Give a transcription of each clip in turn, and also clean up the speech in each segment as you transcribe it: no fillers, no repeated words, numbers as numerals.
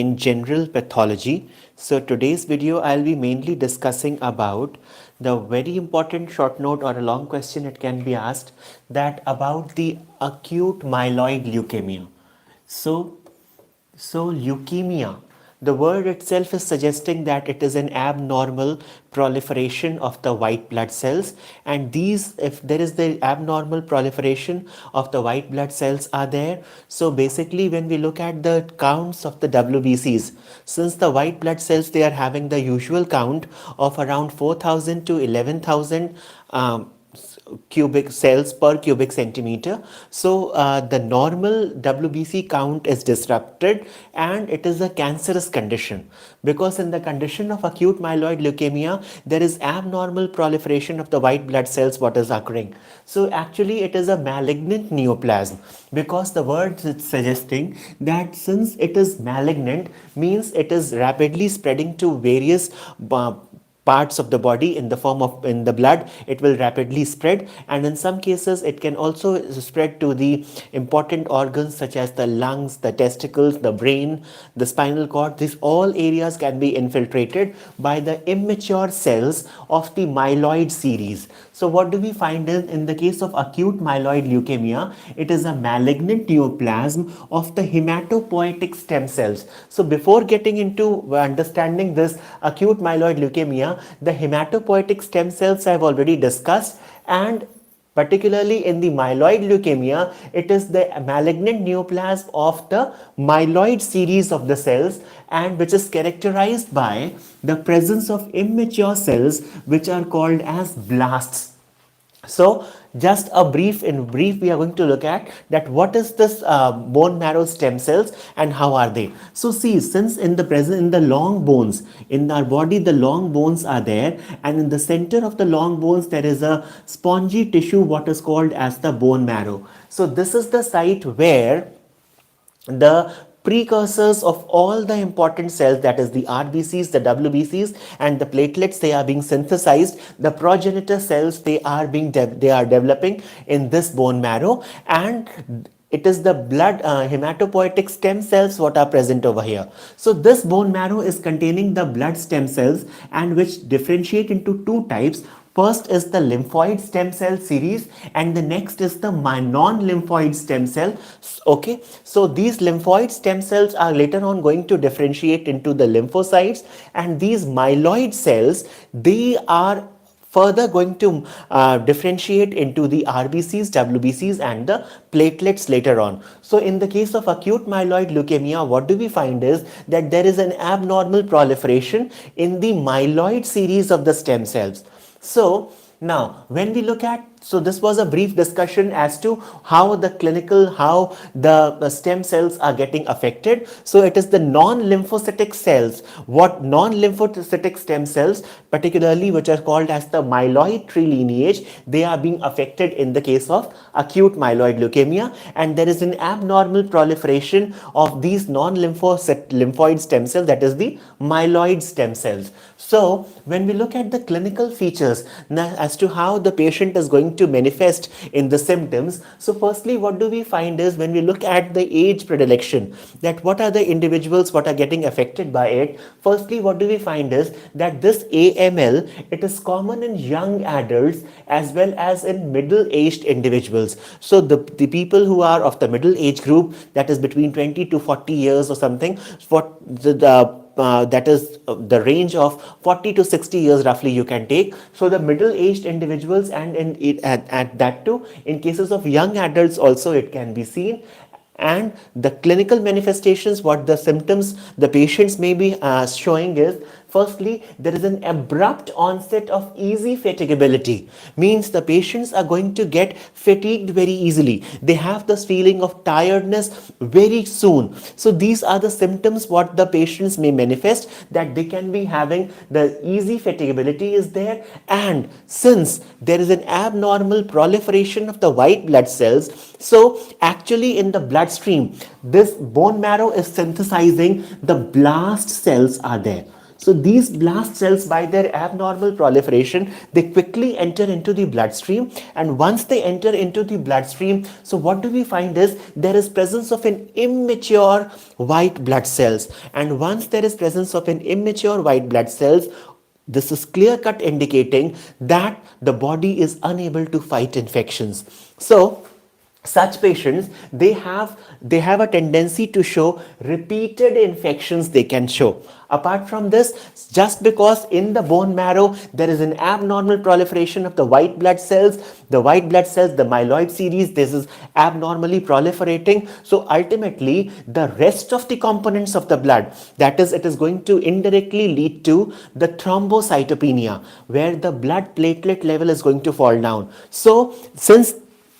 in general pathology. So today's video I'll be mainly discussing about the very important short note or a long question it can be asked that about the acute myeloid leukemia. So leukemia, the word itself is suggesting that it is an abnormal proliferation of the white blood cells, and these, if there is the abnormal proliferation of the white blood cells are there, so basically when we look at the counts of the WBCs, since the white blood cells they are having the usual count of around 4,000 to 11,000 cubic cells per cubic centimeter. So the normal WBC count is disrupted and it is a cancerous condition, because in the condition of acute myeloid leukemia there is abnormal proliferation of the white blood cells what is occurring. So actually it is a malignant neoplasm, because the word is suggesting that since it is malignant means it is rapidly spreading to various parts of the body in the form of in the blood. It will rapidly spread, and in some cases it can also spread to the important organs such as the lungs, the testicles, the brain, the spinal cord. These all areas can be infiltrated by the immature cells of the myeloid series. So what do we find in the case of acute myeloid leukemia? It is a malignant neoplasm of the hematopoietic stem cells. So before getting into understanding this acute myeloid leukemia, the hematopoietic stem cells I have already discussed, and particularly in the myeloid leukemia, it is the malignant neoplasm of the myeloid series of the cells, and which is characterized by the presence of immature cells which are called as blasts. So just in brief we are going to look at that what is this bone marrow stem cells and how are they. So see, since in the long bones in our body, the long bones are there, and in the center of the long bones there is a spongy tissue what is called as the bone marrow. So this is the site where the precursors of all the important cells, that is the RBCs, the WBCs and the platelets, they are being synthesized. The progenitor cells, they are developing in this bone marrow, and it is the blood hematopoietic stem cells what are present over here. So this bone marrow is containing the blood stem cells, and which differentiate into two types. First is the lymphoid stem cell series, and the next is the non-lymphoid stem cell. Okay, so these lymphoid stem cells are later on going to differentiate into the lymphocytes, and these myeloid cells, they are further going to differentiate into the RBCs, WBCs and the platelets later on. So in the case of acute myeloid leukemia, what do we find is that there is an abnormal proliferation in the myeloid series of the stem cells. So now when we look at, so this was a brief discussion as to how the stem cells are getting affected. So it is the non-lymphocytic cells, what non-lymphocytic stem cells particularly, which are called as the myeloid tree lineage, they are being affected in the case of acute myeloid leukemia, and there is an abnormal proliferation of these lymphoid stem cells, that is the myeloid stem cells. So when we look at the clinical features as to how the patient is going to manifest in the symptoms, so firstly what do we find is when we look at the age predilection, that what are the individuals what are getting affected by it. Firstly what do we find is that this AML, it is common in young adults as well as in middle-aged individuals. So the people who are of the middle age group, that is between 20 to 40 years or something, that is the range of 40 to 60 years roughly you can take. So the middle-aged individuals, and at that too in cases of young adults also it can be seen. And the clinical manifestations, what the symptoms the patients may be showing is, firstly, there is an abrupt onset of easy fatigability. Means the patients are going to get fatigued very easily. They have this feeling of tiredness very soon. So these are the symptoms what the patients may manifest, that they can be having the easy fatigability is there. And since there is an abnormal proliferation of the white blood cells, so actually in the bloodstream, this bone marrow is synthesizing the blast cells are there. So these blast cells, by their abnormal proliferation, they quickly enter into the bloodstream, and once they enter into the bloodstream, so what do we find is there is presence of an immature white blood cells, and once there is presence of an immature white blood cells, this is clear cut indicating that the body is unable to fight infections. So such patients, they have a tendency to show repeated infections. They can show. Apart from this, just because in the bone marrow there is an abnormal proliferation of the white blood cells, the myeloid series, this is abnormally proliferating. So ultimately the rest of the components of the blood, that is, it is going to indirectly lead to the thrombocytopenia, where the blood platelet level is going to fall down. So since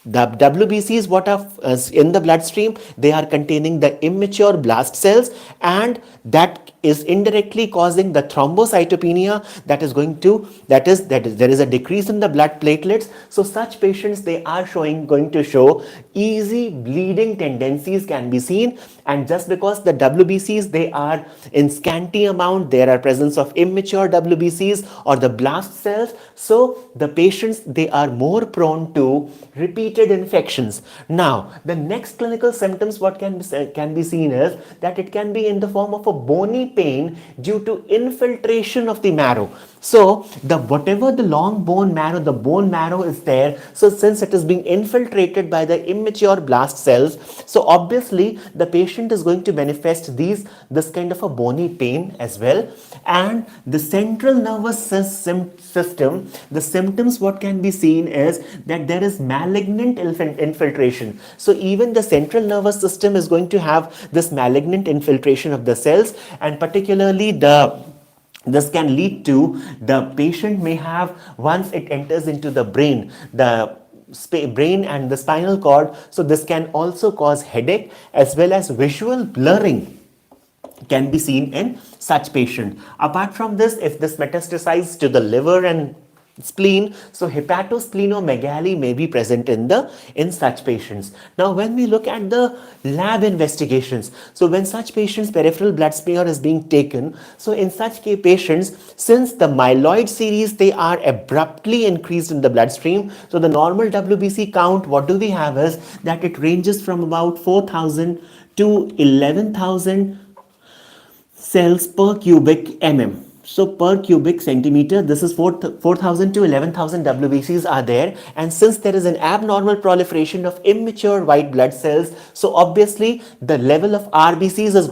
the WBCs, what are in the bloodstream, they are containing the immature blast cells, and that is indirectly causing the thrombocytopenia, that is going to, that is there is a decrease in the blood platelets. So such patients, they are going to show easy bleeding tendencies can be seen. And just because the WBCs, they are in scanty amount, there are presence of immature WBCs or the blast cells, so the patients, they are more prone to repeated infections. Now the next clinical symptoms what can be seen is that it can be in the form of a bony pain due to infiltration of the marrow. So the whatever the long bone marrow, the bone marrow is there, so since it is being infiltrated by the immature blast cells, so obviously the patient is going to manifest this kind of a bony pain as well. And the central nervous system, the symptoms what can be seen is that there is malignant infiltration. So even the central nervous system is going to have this malignant infiltration of the cells, and particularly this can lead to the patient may have, once it enters into the brain, the brain and the spinal cord, so this can also cause headache as well as visual blurring can be seen in such patient. Apart from this, if this metastasizes to the liver and spleen, so hepatosplenomegaly may be present in such patients. Now when we look at the lab investigations, so when such patients peripheral blood smear is being taken, so in such patients, since the myeloid series, they are abruptly increased in the bloodstream, so the normal WBC count, what do we have is that it ranges from about 4,000 to 11,000 cells per cubic mm. So per cubic centimeter, this is 4,000 to 11,000 WBCs are there. And since there is an abnormal proliferation of immature white blood cells, so obviously the level of RBCs is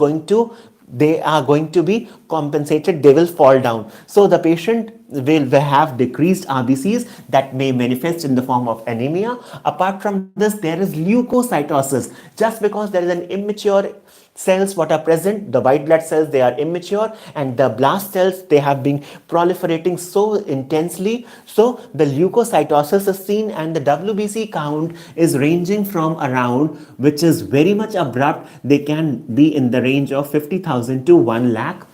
they are going to be compensated, they will fall down. So the patient will have decreased RBCs that may manifest in the form of anemia. Apart from this, there is leukocytosis. Just because there is an immature cells what are present, the white blood cells, they are immature, and the blast cells, they have been proliferating so intensely, so the leukocytosis is seen, and the WBC count is ranging from around, which is very much abrupt, they can be in the range of 50,000 to 1 lakh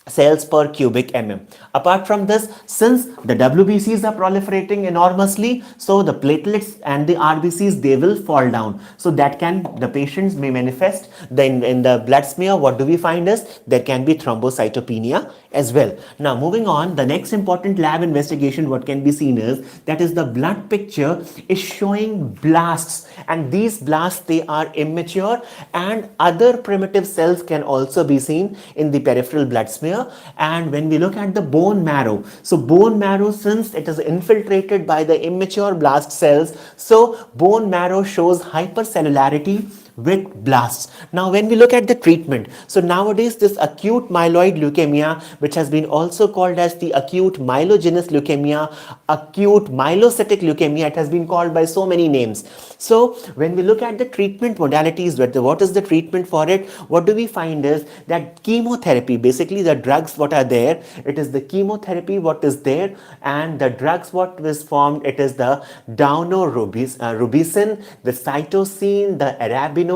cells per cubic mm. Apart from this, since the WBCs are proliferating enormously, so the platelets and the RBCs, they will fall down. So that the patients may manifest then in the blood smear. What do we find is there can be thrombocytopenia as well. Now moving on, the next important lab investigation what can be seen is that is the blood picture is showing blasts, and these blasts, they are immature, and other primitive cells can also be seen in the peripheral blood smear. And when we look at the bone marrow, so bone marrow, since it is infiltrated by the immature blast cells, so bone marrow shows hypercellularity with blasts. Now when we look at the treatment, so nowadays this acute myeloid leukemia, which has been also called as the acute myelogenous leukemia, acute myelocytic leukemia, it has been called by so many names. So when we look at the treatment modalities, what is the treatment for it, what do we find is that chemotherapy, basically the drugs what are there, it is the chemotherapy what is there, and the drugs what was formed, it is the daunorubicin, the cytosine, the arabinoid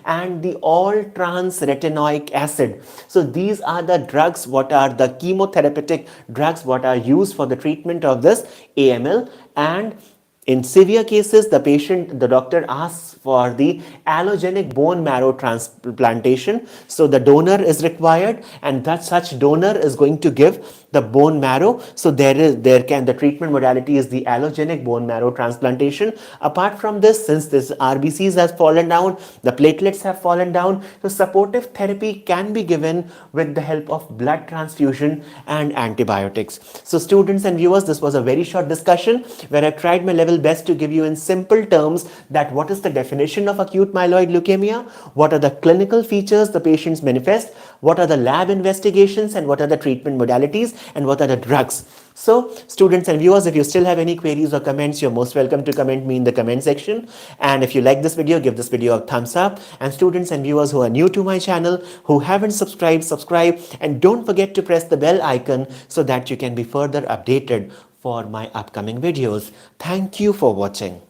and the all-trans retinoic acid. So these are the drugs what are the chemotherapeutic drugs what are used for the treatment of this AML. And In severe cases, the doctor asks for the allogenic bone marrow transplantation. So the donor is required, and that such donor is going to give the bone marrow. So the treatment modality is the allogenic bone marrow transplantation. Apart from this, since this RBCs has fallen down, the platelets have fallen down, so supportive therapy can be given with the help of blood transfusion and antibiotics. So students and viewers, this was a very short discussion where I tried my level best to give you in simple terms that what is the definition of acute myeloid leukemia, what are the clinical features the patients manifest, what are the lab investigations, and what are the treatment modalities, and what are the drugs. So students and viewers, if you still have any queries or comments, you're most welcome to comment me in the comment section. And if you like this video, give this video a thumbs up. And students and viewers who are new to my channel, who haven't subscribed, subscribe, and don't forget to press the bell icon so that you can be further updated for my upcoming videos. Thank you for watching.